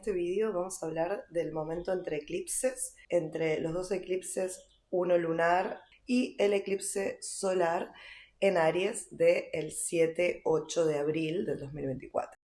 este vídeo vamos a hablar del momento entre eclipses, entre los dos eclipses, uno lunar y el eclipse solar en Aries del 7-8 de abril del 2024.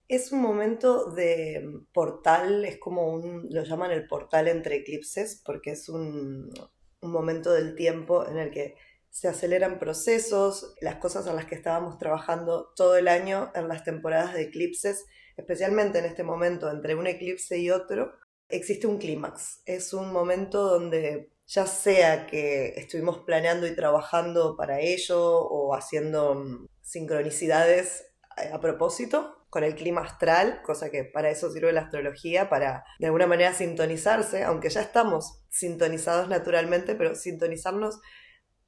Es un momento de portal, es como lo llaman el portal entre eclipses, porque es un momento del tiempo en el que se aceleran procesos, las cosas en las que estábamos trabajando todo el año en las temporadas de eclipses, especialmente en este momento entre un eclipse y otro, existe un clímax. Es un momento donde ya sea que estuvimos planeando y trabajando para ello o haciendo sincronicidades a propósito con el clima astral, cosa que para eso sirve la astrología, para de alguna manera sintonizarse, aunque ya estamos sintonizados naturalmente, pero sintonizarnos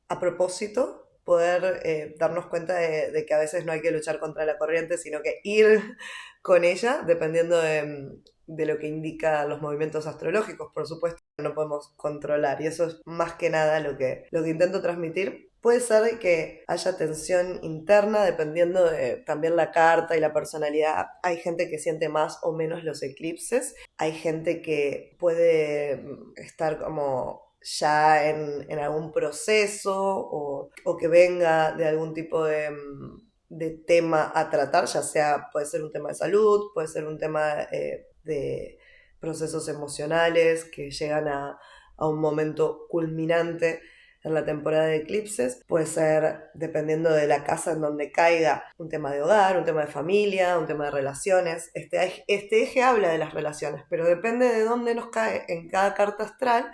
a propósito, poder darnos cuenta de que a veces no hay que luchar contra la corriente, sino que ir con ella, dependiendo de lo que indica los movimientos astrológicos, por supuesto, no podemos controlar, y eso es más que nada lo que intento transmitir. Puede ser que haya tensión interna dependiendo de también la carta y la personalidad. Hay gente que siente más o menos los eclipses, hay gente que puede estar como ya en algún proceso o que venga de algún tipo de tema a tratar, ya sea, puede ser un tema de salud, puede ser un tema de procesos emocionales que llegan a un momento culminante en la temporada de eclipses. Puede ser, dependiendo de la casa en donde caiga, un tema de hogar, un tema de familia, un tema de relaciones. Este eje habla de las relaciones, pero depende de dónde nos cae en cada carta astral,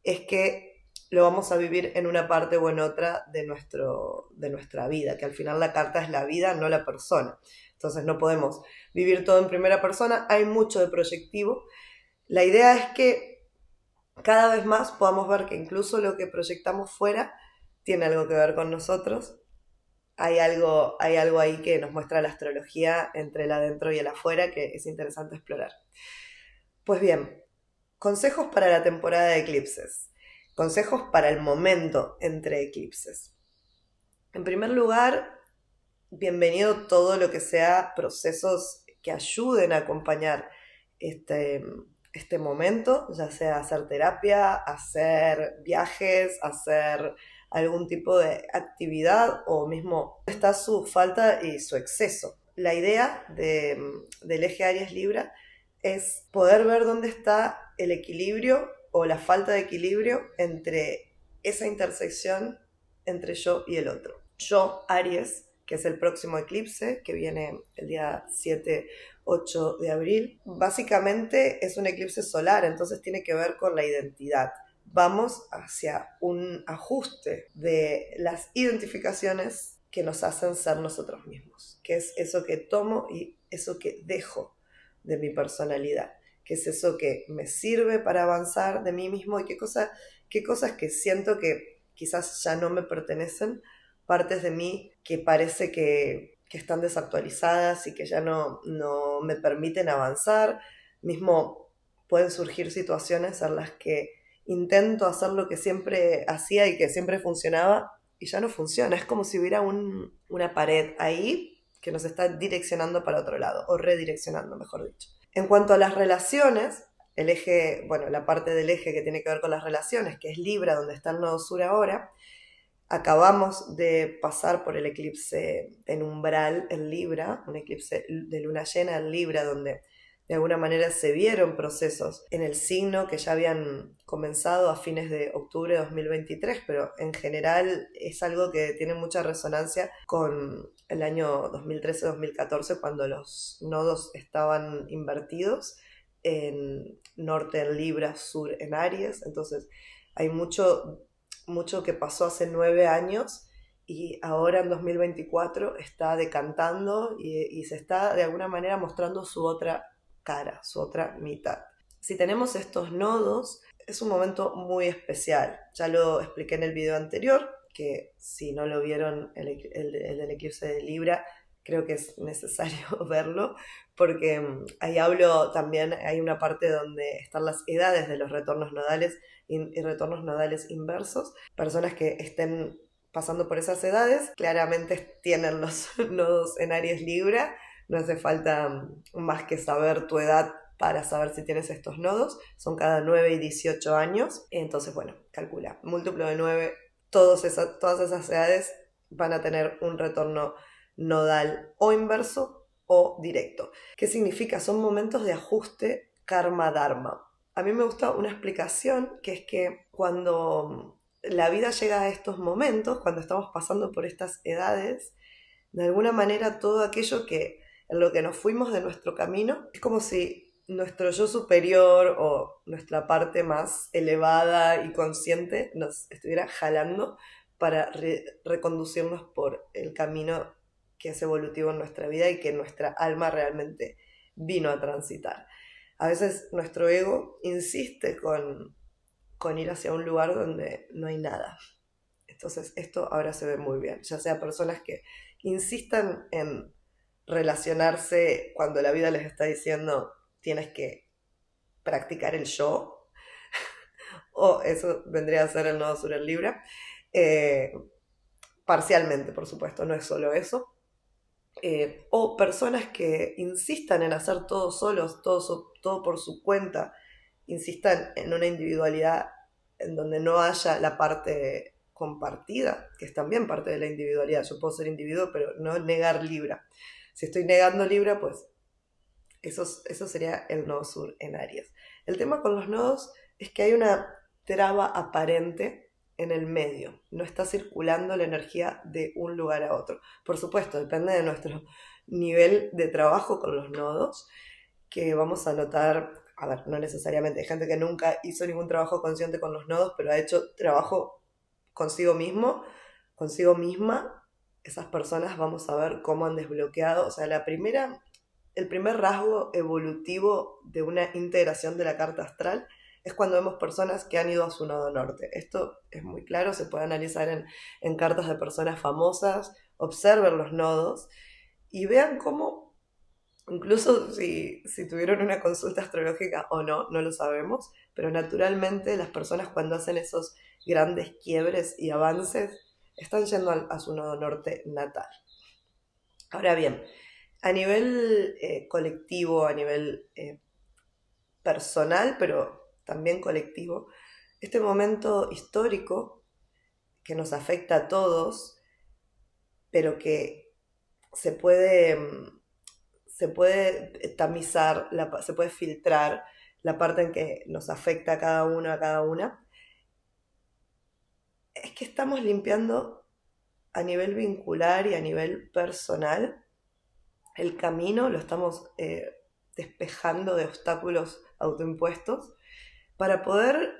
es que lo vamos a vivir en una parte o en otra de nuestra vida, que al final la carta es la vida, no la persona. Entonces no podemos vivir todo en primera persona, hay mucho de proyectivo. La idea es que cada vez más podamos ver que incluso lo que proyectamos fuera tiene algo que ver con nosotros. Hay algo ahí que nos muestra la astrología entre el adentro y el afuera que es interesante explorar. Pues bien, consejos para la temporada de eclipses. Consejos para el momento entre eclipses. En primer lugar, bienvenido todo lo que sea procesos que ayuden a acompañar este momento, ya sea hacer terapia, hacer viajes, hacer algún tipo de actividad o mismo está su falta y su exceso. La idea del eje Aries-Libra es poder ver dónde está el equilibrio o la falta de equilibrio entre esa intersección entre yo y el otro. Yo, Aries, que es el próximo eclipse, que viene el día 7-8 de abril, básicamente es un eclipse solar, entonces tiene que ver con la identidad. Vamos hacia un ajuste de las identificaciones que nos hacen ser nosotros mismos, que es eso que tomo y eso que dejo de mi personalidad, que es eso que me sirve para avanzar de mí mismo y qué cosas que siento que quizás ya no me pertenecen, partes de mí que parece que están desactualizadas y que ya no me permiten avanzar. Mismo pueden surgir situaciones en las que intento hacer lo que siempre hacía y que siempre funcionaba y ya no funciona. Es como si hubiera una pared ahí que nos está direccionando para otro lado, o redireccionando, mejor dicho. En cuanto a las relaciones, el eje, bueno, la parte del eje que tiene que ver con las relaciones, que es Libra, donde está el nodo sur ahora, acabamos de pasar por el eclipse en umbral en Libra, un eclipse de luna llena en Libra, donde de alguna manera se vieron procesos en el signo que ya habían comenzado a fines de octubre de 2023, pero en general es algo que tiene mucha resonancia con el año 2013-2014, cuando los nodos estaban invertidos, en norte en Libra, sur en Aries. Entonces hay mucho que pasó hace 9 años y ahora en 2024 está decantando y se está de alguna manera mostrando su otra cara, su otra mitad. Si tenemos estos nodos, es un momento muy especial. Ya lo expliqué en el video anterior, que si no lo vieron, el del eclipse de Libra, creo que es necesario verlo, porque ahí hablo también, hay una parte donde están las edades de los retornos nodales y retornos nodales inversos. Personas que estén pasando por esas edades claramente tienen los nodos en Aries Libra. No hace falta más que saber tu edad para saber si tienes estos nodos, son cada 9 y 18 años. Entonces, bueno, calcula, múltiplo de 9, todas esas edades van a tener un retorno nodal o inverso o directo. ¿Qué significa? Son momentos de ajuste karma-dharma. A mí me gusta una explicación que es que cuando la vida llega a estos momentos, cuando estamos pasando por estas edades, de alguna manera todo aquello en lo que nos fuimos de nuestro camino, es como si nuestro yo superior o nuestra parte más elevada y consciente nos estuviera jalando para reconducirnos por el camino que es evolutivo en nuestra vida y que nuestra alma realmente vino a transitar. A veces nuestro ego insiste con ir hacia un lugar donde no hay nada. Entonces esto ahora se ve muy bien, ya sea personas que insistan en relacionarse cuando la vida les está diciendo tienes que practicar el yo, o eso vendría a ser el nodo sur en Libra, parcialmente por supuesto, no es solo eso, o personas que insistan en hacer todo solos, todo por su cuenta, insistan en una individualidad en donde no haya la parte compartida, que es también parte de la individualidad. Yo puedo ser individuo, pero no negar Libra. Si estoy negando Libra, pues eso sería el nodo sur en Aries. El tema con los nodos es que hay una traba aparente en el medio. No está circulando la energía de un lugar a otro. Por supuesto, depende de nuestro nivel de trabajo con los nodos, que vamos a notar, a ver, no necesariamente, hay gente que nunca hizo ningún trabajo consciente con los nodos, pero ha hecho trabajo consigo mismo, consigo misma. Esas personas vamos a ver cómo han desbloqueado, o sea, el primer rasgo evolutivo de una integración de la carta astral es cuando vemos personas que han ido a su nodo norte. Esto es muy claro, se puede analizar en cartas de personas famosas, observen los nodos y vean cómo, incluso si tuvieron una consulta astrológica o no, no lo sabemos, pero naturalmente las personas cuando hacen esos grandes quiebres y avances están yendo a su nodo norte natal. Ahora bien, a nivel colectivo, a nivel personal, pero también colectivo, este momento histórico que nos afecta a todos, pero que se puede tamizar, se puede filtrar la parte en que nos afecta a cada uno, a cada una, es que estamos limpiando a nivel vincular y a nivel personal el camino, lo estamos despejando de obstáculos autoimpuestos para poder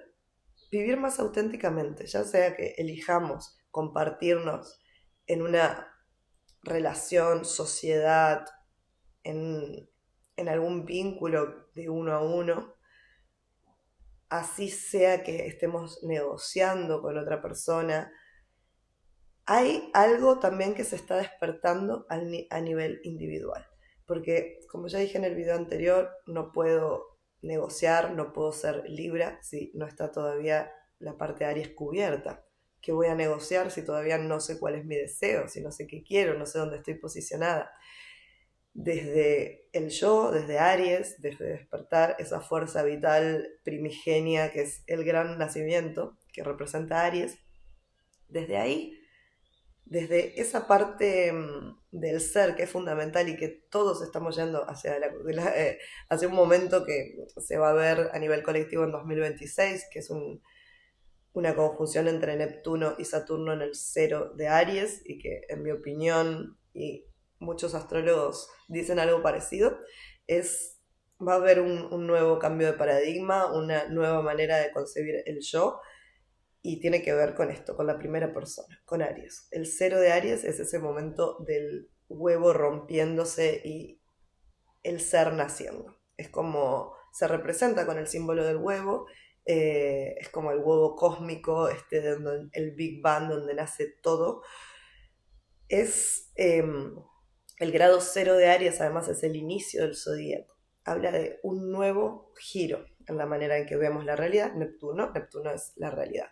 vivir más auténticamente, ya sea que elijamos compartirnos en una relación, sociedad, en algún vínculo de uno a uno, así sea que estemos negociando con otra persona. Hay algo también que se está despertando a nivel individual, porque como ya dije en el video anterior, no puedo negociar, no puedo ser Libra si no está todavía la parte de Aries cubierta. ¿Qué voy a negociar si todavía no sé cuál es mi deseo, si no sé qué quiero, no sé dónde estoy posicionada? Desde el yo, desde Aries, desde despertar esa fuerza vital primigenia que es el gran nacimiento que representa Aries, desde ahí, desde esa parte del ser que es fundamental y que todos estamos yendo hacia un momento que se va a ver a nivel colectivo en 2026, que es una conjunción entre Neptuno y Saturno en el 0 de Aries, y que en mi opinión, y muchos astrólogos dicen algo parecido, va a haber un nuevo cambio de paradigma, una nueva manera de concebir el yo, y tiene que ver con esto, con la primera persona, con Aries. El 0 de Aries es ese momento del huevo rompiéndose y el ser naciendo. Es como se representa con el símbolo del huevo, es como el huevo cósmico, el Big Bang, donde nace todo. Es el grado 0 de Aries, además es el inicio del zodíaco. Habla de un nuevo giro en la manera en que vemos la realidad. Neptuno es la realidad.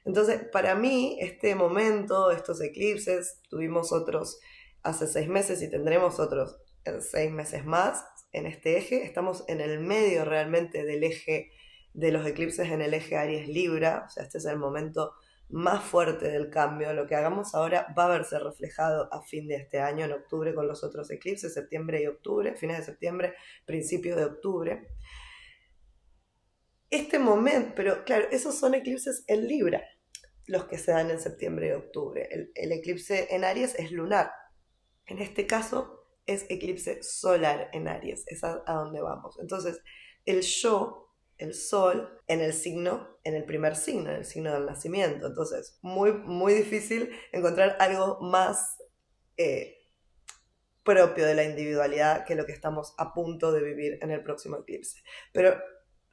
Entonces, para mí, este momento, estos eclipses, tuvimos otros hace 6 meses y tendremos otros en 6 meses más, en este eje, estamos en el medio realmente del eje de los eclipses, en el eje Aries-Libra, o sea, este es el momento más fuerte del cambio. Lo que hagamos ahora va a verse reflejado a fin de este año, en octubre, con los otros eclipses, septiembre y octubre, fines de septiembre, principios de octubre. Este momento, pero claro, esos son eclipses en Libra, los que se dan en septiembre y octubre. El eclipse en Aries es lunar. En este caso es eclipse solar en Aries, es a donde vamos. Entonces, el yo, el sol, en el signo, en el primer signo, en el signo del nacimiento. Entonces, muy, muy difícil encontrar algo más propio de la individualidad que lo que estamos a punto de vivir en el próximo eclipse. Pero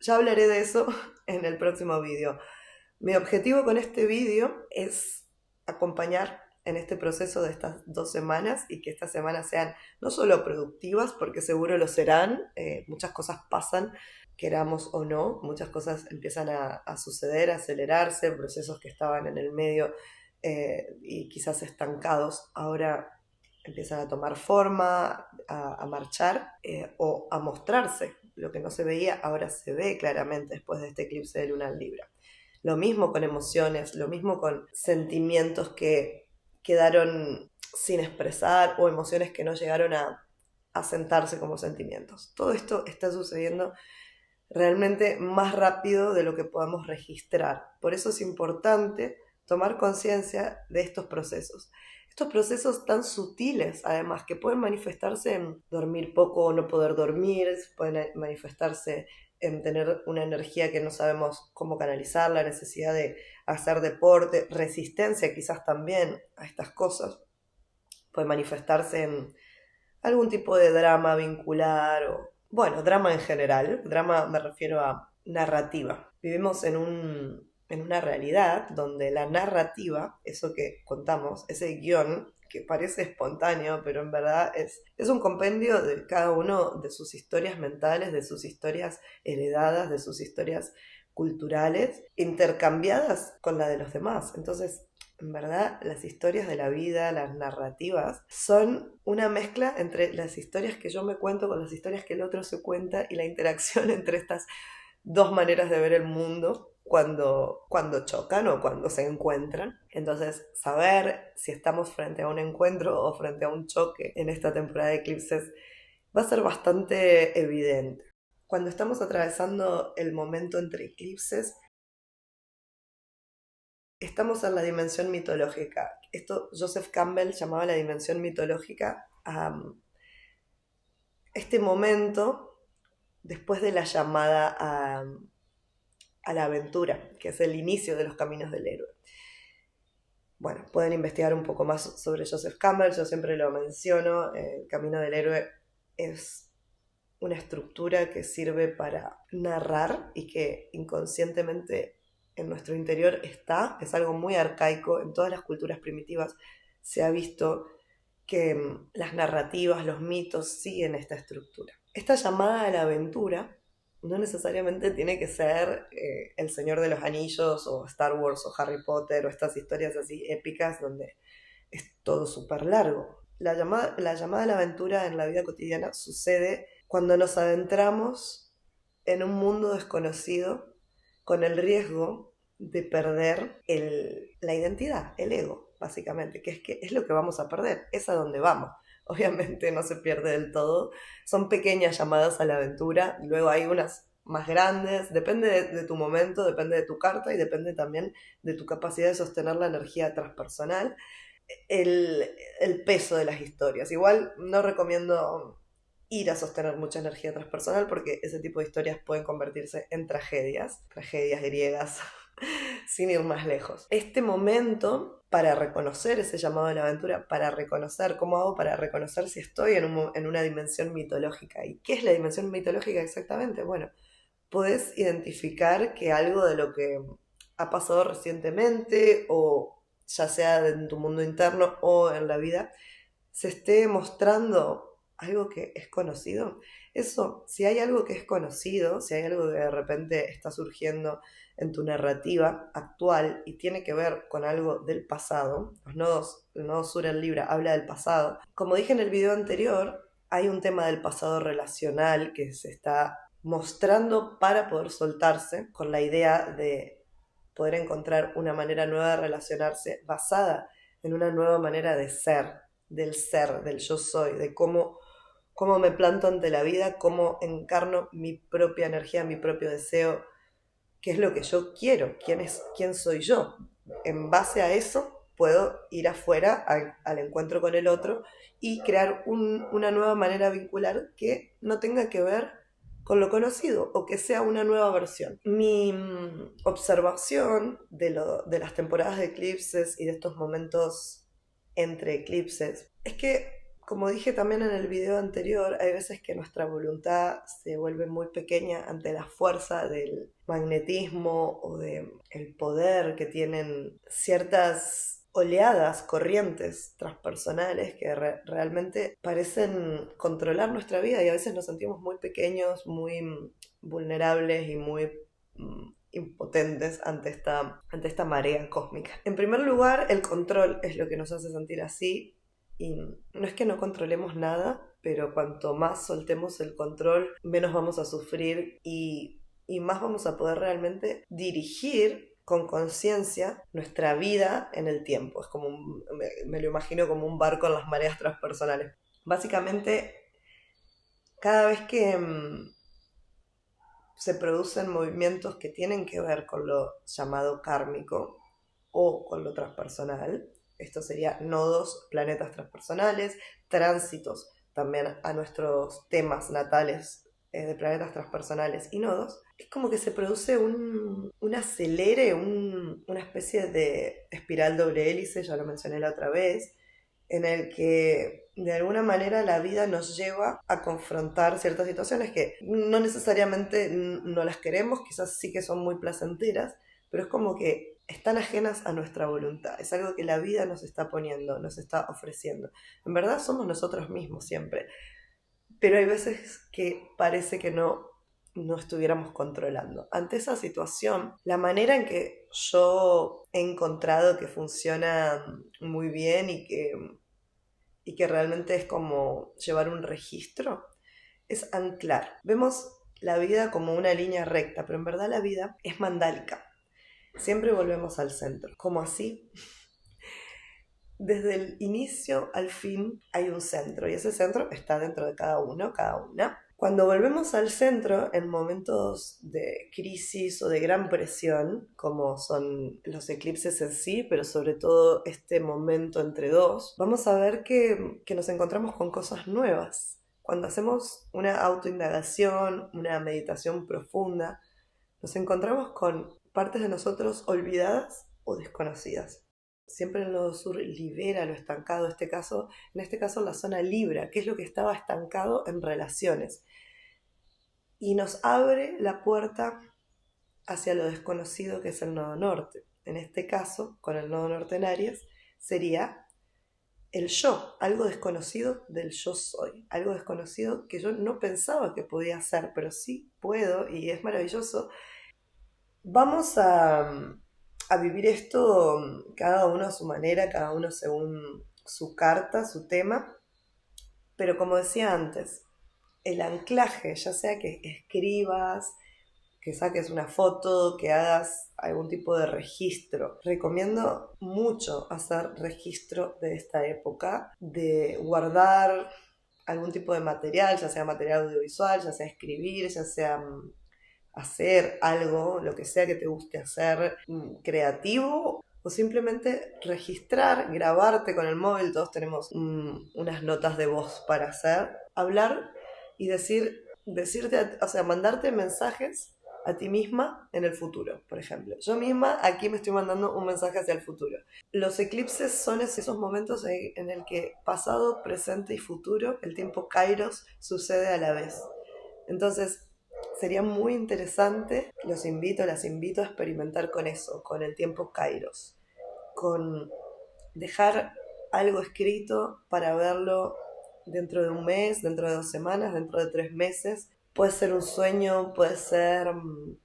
ya hablaré de eso en el próximo vídeo. Mi objetivo con este vídeo es acompañar en este proceso de estas 2 semanas y que estas semanas sean no solo productivas, porque seguro lo serán, muchas cosas pasan, queramos o no, muchas cosas empiezan a suceder, a acelerarse, procesos que estaban en el medio y quizás estancados, ahora empiezan a tomar forma, a marchar o a mostrarse. Lo que no se veía ahora se ve claramente después de este eclipse de luna en Libra. Lo mismo con emociones, lo mismo con sentimientos que quedaron sin expresar o emociones que no llegaron a sentarse como sentimientos. Todo esto está sucediendo realmente más rápido de lo que podamos registrar. Por eso es importante tomar conciencia de estos procesos. Estos procesos tan sutiles, además, que pueden manifestarse en dormir poco o no poder dormir, pueden manifestarse en tener una energía que no sabemos cómo canalizar, la necesidad de hacer deporte, resistencia quizás también a estas cosas, puede manifestarse en algún tipo de drama vincular o, bueno, drama en general. Drama me refiero a narrativa. Vivimos en una realidad donde la narrativa, eso que contamos, ese guión que parece espontáneo, pero en verdad es un compendio de cada uno de sus historias mentales, de sus historias heredadas, de sus historias culturales, intercambiadas con la de los demás. Entonces, en verdad, las historias de la vida, las narrativas, son una mezcla entre las historias que yo me cuento con las historias que el otro se cuenta y la interacción entre estas dos maneras de ver el mundo cuando chocan o cuando se encuentran. Entonces, saber si estamos frente a un encuentro o frente a un choque en esta temporada de eclipses va a ser bastante evidente. Cuando estamos atravesando el momento entre eclipses, estamos en la dimensión mitológica. Esto Joseph Campbell llamaba la dimensión mitológica a este momento después de la llamada a la aventura, que es el inicio de los caminos del héroe. Bueno, pueden investigar un poco más sobre Joseph Campbell, yo siempre lo menciono. El camino del héroe es una estructura que sirve para narrar y que inconscientemente en nuestro interior es algo muy arcaico. En todas las culturas primitivas se ha visto que las narrativas, los mitos siguen esta estructura. Esta llamada a la aventura no necesariamente tiene que ser El Señor de los Anillos o Star Wars o Harry Potter o estas historias así épicas donde es todo súper largo. La llamada a la aventura en la vida cotidiana sucede cuando nos adentramos en un mundo desconocido con el riesgo de perder la identidad, el ego, básicamente, que es lo que vamos a perder, es a donde vamos. Obviamente no se pierde del todo, son pequeñas llamadas a la aventura, luego hay unas más grandes, depende de tu momento, depende de tu carta y depende también de tu capacidad de sostener la energía transpersonal, el peso de las historias. Igual no recomiendo ir a sostener mucha energía transpersonal porque ese tipo de historias pueden convertirse en tragedias griegas, sin ir más lejos. Este momento, para reconocer ese llamado a la aventura, para reconocer cómo hago, para reconocer si estoy en una dimensión mitológica. ¿Y qué es la dimensión mitológica exactamente? Bueno, podés identificar que algo de lo que ha pasado recientemente, o ya sea en tu mundo interno o en la vida, se esté mostrando algo que es conocido. Eso, si hay algo que es conocido, si hay algo que de repente está surgiendo en tu narrativa actual y tiene que ver con algo del pasado, el nodo sur en Libra habla del pasado. Como dije en el video anterior, hay un tema del pasado relacional que se está mostrando para poder soltarse, con la idea de poder encontrar una manera nueva de relacionarse basada en una nueva manera de ser, del yo soy, de cómo me planto ante la vida, cómo encarno mi propia energía, mi propio deseo, qué es lo que yo quiero, quién soy yo. En base a eso puedo ir afuera al encuentro con el otro y crear una nueva manera vincular que no tenga que ver con lo conocido o que sea una nueva versión. Mi observación de las temporadas de eclipses y de estos momentos entre eclipses es que, como dije también en el video anterior, hay veces que nuestra voluntad se vuelve muy pequeña ante la fuerza del magnetismo o del poder que tienen ciertas oleadas, corrientes transpersonales que realmente parecen controlar nuestra vida, y a veces nos sentimos muy pequeños, muy vulnerables y muy impotentes ante esta marea cósmica. En primer lugar, el control es lo que nos hace sentir así, y no es que no controlemos nada, pero cuanto más soltemos el control, menos vamos a sufrir y más vamos a poder realmente dirigir con conciencia nuestra vida en el tiempo. Es como me lo imagino como un barco en las mareas transpersonales. Básicamente, cada vez que se producen movimientos que tienen que ver con lo llamado kármico o con lo transpersonal, esto sería nodos, planetas transpersonales, tránsitos también a nuestros temas natales de planetas transpersonales y nodos, es como que se produce un acelere, una especie de espiral doble hélice, ya lo mencioné la otra vez, en el que de alguna manera la vida nos lleva a confrontar ciertas situaciones que no necesariamente no las queremos, quizás sí que son muy placenteras, pero es como que están ajenas a nuestra voluntad, es algo que la vida nos está poniendo, nos está ofreciendo. En verdad somos nosotros mismos siempre, pero hay veces que parece que no estuviéramos controlando. Ante esa situación, la manera en que yo he encontrado que funciona muy bien y que realmente es como llevar un registro, es anclar. Vemos la vida como una línea recta, pero en verdad la vida es mandálica. Siempre volvemos al centro. ¿Cómo así? Desde el inicio al fin hay un centro y ese centro está dentro de cada uno, cada una. Cuando volvemos al centro en momentos de crisis o de gran presión, como son los eclipses en sí, pero sobre todo este momento entre dos, vamos a ver que nos encontramos con cosas nuevas. Cuando hacemos una autoindagación, una meditación profunda, nos encontramos con partes de nosotros olvidadas o desconocidas. Siempre el nodo sur libera lo estancado, en este caso la zona Libra, que es lo que estaba estancado en relaciones, y nos abre la puerta hacia lo desconocido, que es el nodo norte. En este caso, con el nodo norte en Aries, sería el yo, algo desconocido del yo soy, algo desconocido que yo no pensaba que podía hacer, pero sí puedo y es maravilloso. Vamos a vivir esto cada uno a su manera, cada uno según su carta, su tema, pero como decía antes, el anclaje, ya sea que escribas, que saques una foto, que hagas algún tipo de registro. Recomiendo mucho hacer registro de esta época, de guardar algún tipo de material, ya sea material audiovisual, ya sea escribir, ya sea hacer algo, lo que sea que te guste hacer, creativo, o simplemente registrar, grabarte con el móvil. Todos tenemos unas notas de voz para hacer, hablar y decirte, o sea, mandarte mensajes a ti misma en el futuro, por ejemplo. Yo misma aquí me estoy mandando un mensaje hacia el futuro. Los eclipses son esos momentos en el que pasado, presente y futuro, el tiempo Kairos, sucede a la vez. Entonces, sería muy interesante, las invito a experimentar con eso, con el tiempo Kairos, con dejar algo escrito para verlo dentro de un mes, dentro de 2 semanas, dentro de 3 meses. Puede ser un sueño, puede ser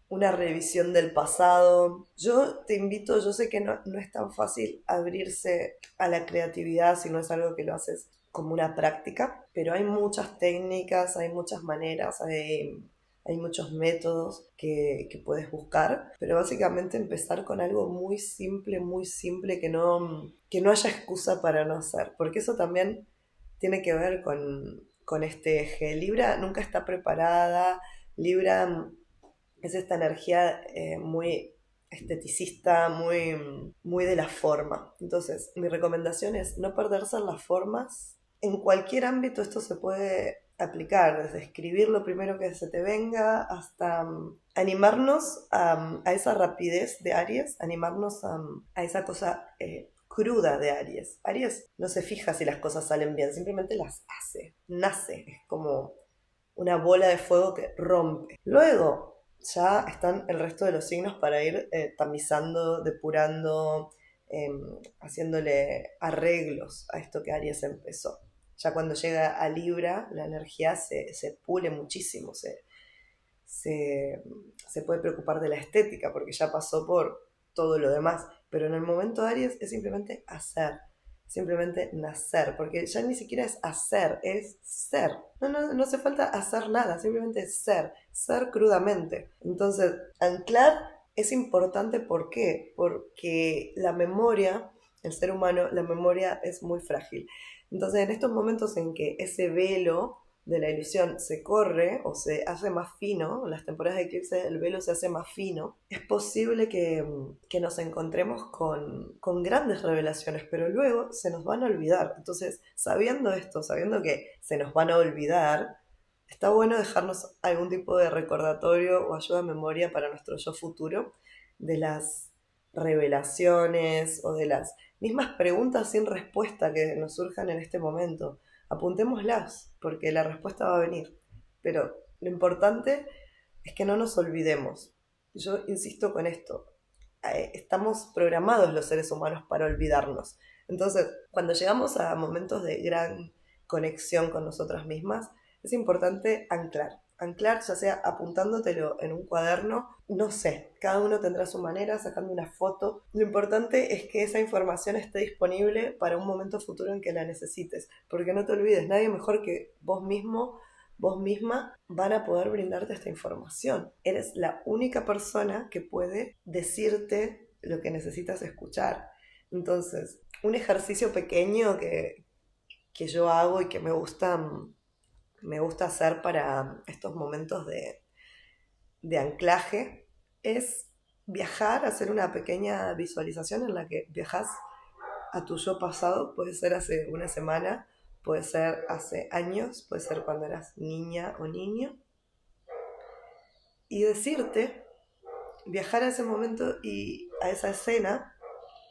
una revisión del pasado. Yo te invito, yo sé que no es tan fácil abrirse a la creatividad si no es algo que lo haces como una práctica, pero hay muchas técnicas, hay muchas maneras, hay muchos métodos que puedes buscar, pero básicamente empezar con algo muy simple, que no haya excusa para no hacer, porque eso también tiene que ver con este eje. Libra nunca está preparada, Libra es esta energía muy esteticista, muy de la forma. Entonces, mi recomendación es no perderse en las formas. En cualquier ámbito esto se puede aplicar, desde escribir lo primero que se te venga hasta animarnos a esa rapidez de Aries, animarnos a esa cosa cruda de Aries. Aries no se fija si las cosas salen bien, simplemente las hace, nace, es como una bola de fuego que rompe. Luego ya están el resto de los signos para ir tamizando, depurando, haciéndole arreglos a esto que Aries empezó. Ya cuando llega a Libra, la energía se pule muchísimo, se puede preocupar de la estética porque ya pasó por todo lo demás. Pero en el momento de Aries es simplemente hacer, simplemente nacer, porque ya ni siquiera es hacer, es ser. No hace falta hacer nada, simplemente ser crudamente. Entonces, anclar es importante, ¿por qué? Porque la memoria, el ser humano, la memoria es muy frágil. Entonces, en estos momentos en que ese velo de la ilusión se corre o se hace más fino, en las temporadas de eclipse el velo se hace más fino, es posible que nos encontremos con grandes revelaciones, pero luego se nos van a olvidar. Entonces, sabiendo esto, sabiendo que se nos van a olvidar, está bueno dejarnos algún tipo de recordatorio o ayuda a memoria para nuestro yo futuro de las revelaciones o de las mismas preguntas sin respuesta que nos surjan en este momento. Apuntémoslas, porque la respuesta va a venir. Pero lo importante es que no nos olvidemos. Yo insisto con esto. Estamos programados los seres humanos para olvidarnos. Entonces, cuando llegamos a momentos de gran conexión con nosotras mismas, es importante anclar. Anclar, ya sea apuntándotelo en un cuaderno, no sé, cada uno tendrá su manera, sacando una foto. Lo importante es que esa información esté disponible para un momento futuro en que la necesites, porque no te olvides, nadie mejor que vos mismo, vos misma, van a poder brindarte esta información. Eres la única persona que puede decirte lo que necesitas escuchar. Entonces, un ejercicio pequeño que yo hago y que me gusta hacer para estos momentos de anclaje es viajar, hacer una pequeña visualización en la que viajas a tu yo pasado. Puede ser hace una semana, puede ser hace años, puede ser cuando eras niña o niño, y decirte, viajar a ese momento y a esa escena,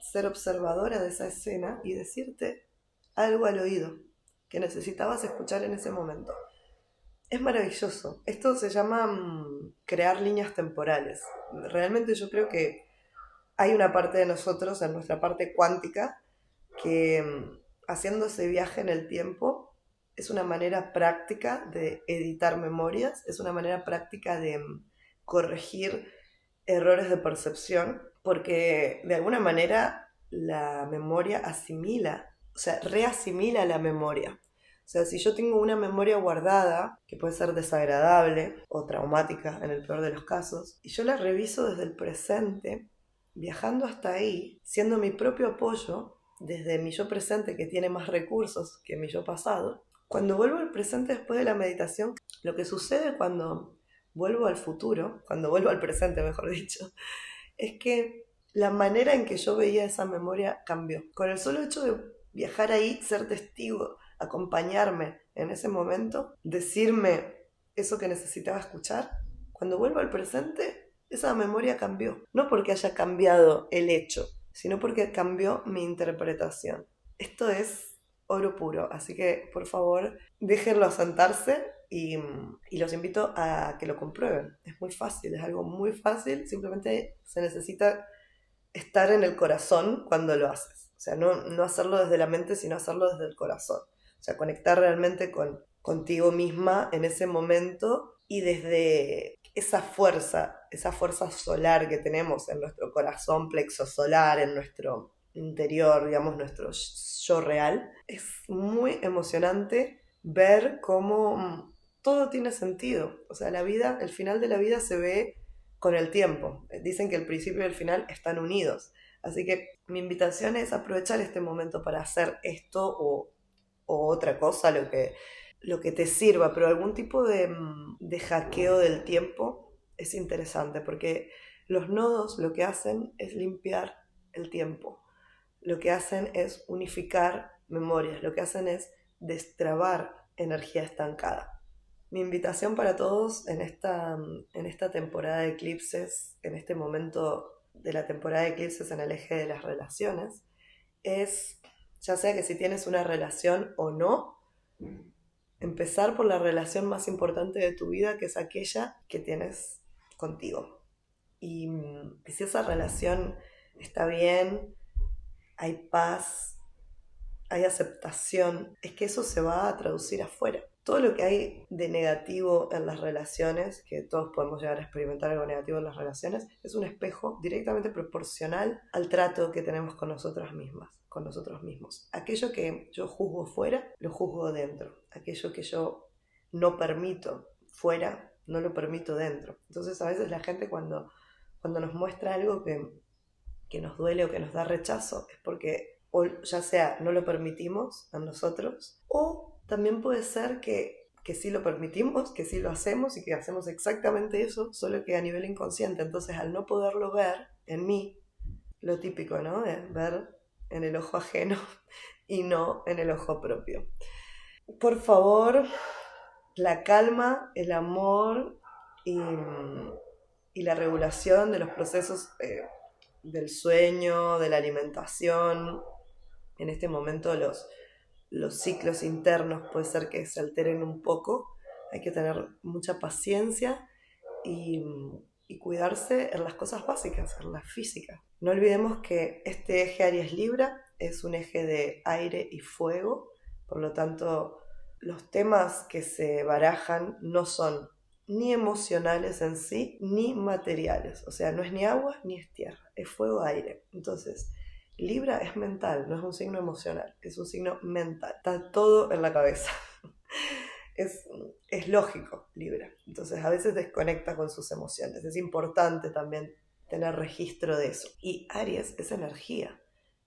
ser observadora de esa escena y decirte algo al oído que necesitabas escuchar en ese momento. Es maravilloso. Esto se llama crear líneas temporales. Realmente yo creo que hay una parte de nosotros, en nuestra parte cuántica, que haciendo ese viaje en el tiempo es una manera práctica de editar memorias, es una manera práctica de corregir errores de percepción, porque de alguna manera la memoria asimila, o sea, reasimila la memoria. O sea, si yo tengo una memoria guardada, que puede ser desagradable o traumática en el peor de los casos, y yo la reviso desde el presente, viajando hasta ahí, siendo mi propio apoyo, desde mi yo presente que tiene más recursos que mi yo pasado, cuando vuelvo al presente después de la meditación, lo que sucede cuando vuelvo al futuro, cuando vuelvo al presente, mejor dicho, es que la manera en que yo veía esa memoria cambió. Con el solo hecho de viajar ahí, ser testigo, acompañarme en ese momento, decirme eso que necesitaba escuchar, cuando vuelvo al presente, esa memoria cambió. No porque haya cambiado el hecho, sino porque cambió mi interpretación. Esto es oro puro, así que por favor déjenlo asentarse y los invito a que lo comprueben. Es muy fácil, es algo muy fácil, simplemente se necesita estar en el corazón cuando lo haces. O sea, no hacerlo desde la mente, sino hacerlo desde el corazón. O sea, conectar realmente contigo misma en ese momento y desde esa fuerza solar que tenemos en nuestro corazón plexo solar, en interior, digamos, nuestro yo real. Es muy emocionante ver cómo todo tiene sentido. O sea, la vida, el final de la vida se ve con el tiempo. Dicen que el principio y el final están unidos. Así que mi invitación es aprovechar este momento para hacer esto o otra cosa, lo que te sirva, pero algún tipo de hackeo del tiempo es interesante porque los nodos lo que hacen es limpiar el tiempo, lo que hacen es unificar memorias, lo que hacen es destrabar energía estancada. Mi invitación para todos en esta temporada de eclipses, en este momento de la temporada de eclipses en el eje de las relaciones, es, ya sea que si tienes una relación o no, empezar por la relación más importante de tu vida, que es aquella que tienes contigo. Y si esa relación está bien, hay paz, hay aceptación, es que eso se va a traducir afuera. Todo lo que hay de negativo en las relaciones, que todos podemos llegar a experimentar algo negativo en las relaciones, es un espejo directamente proporcional al trato que tenemos con nosotras mismas, con nosotros mismos. Aquello que yo juzgo fuera, lo juzgo dentro. Aquello que yo no permito fuera, no lo permito dentro. Entonces a veces la gente cuando nos muestra algo que nos duele o que nos da rechazo, es porque o ya sea no lo permitimos a nosotros, o también puede ser que sí lo permitimos, que sí lo hacemos y que hacemos exactamente eso, solo que a nivel inconsciente. Entonces, al no poderlo ver en mí, lo típico, ¿no? De ver en el ojo ajeno y no en el ojo propio. Por favor, la calma, el amor y la regulación de los procesos del sueño, de la alimentación. En este momento los ciclos internos puede ser que se alteren un poco. Hay que tener mucha paciencia y cuidarse en las cosas básicas, en la física. No olvidemos que este eje Aries-Libra es un eje de aire y fuego, por lo tanto los temas que se barajan no son ni emocionales en sí, ni materiales. O sea, no es ni agua ni es tierra, es fuego-aire. Entonces, Libra es mental, no es un signo emocional, es un signo mental. Está todo en la cabeza. Es lógico, Libra. Entonces, a veces desconecta con sus emociones. Es importante también tener registro de eso. Y Aries es energía.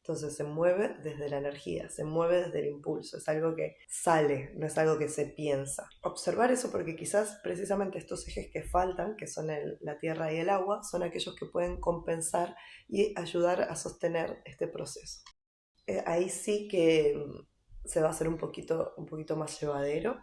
Entonces se mueve desde la energía, se mueve desde el impulso, es algo que sale, no es algo que se piensa. Observar eso porque quizás precisamente estos ejes que faltan, que son la tierra y el agua, son aquellos que pueden compensar y ayudar a sostener este proceso. Ahí sí que se va a hacer un poquito más llevadero.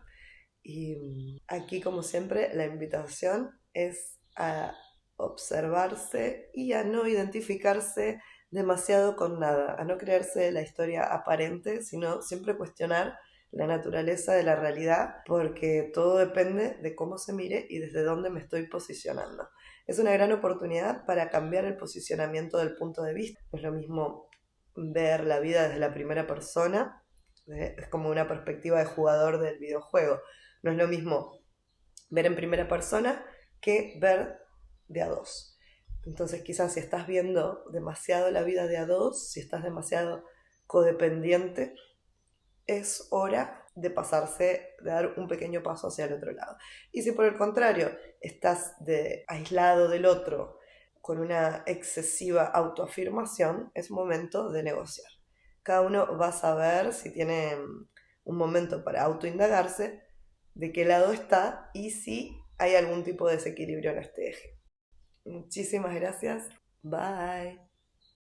Y aquí, como siempre, la invitación es a observarse y a no identificarse demasiado con nada, a no creerse la historia aparente, sino siempre cuestionar la naturaleza de la realidad, porque todo depende de cómo se mire y desde dónde me estoy posicionando. Es una gran oportunidad para cambiar el posicionamiento del punto de vista. No es lo mismo ver la vida desde la primera persona, es como una perspectiva de jugador del videojuego. No es lo mismo ver en primera persona que ver de a dos. Entonces quizás si estás viendo demasiado la vida de a dos, si estás demasiado codependiente, es hora de pasarse, de dar un pequeño paso hacia el otro lado. Y si por el contrario estás aislado del otro con una excesiva autoafirmación, es momento de negociar. Cada uno va a saber si tiene un momento para autoindagarse de qué lado está y si hay algún tipo de desequilibrio en este eje. Muchísimas gracias. Bye.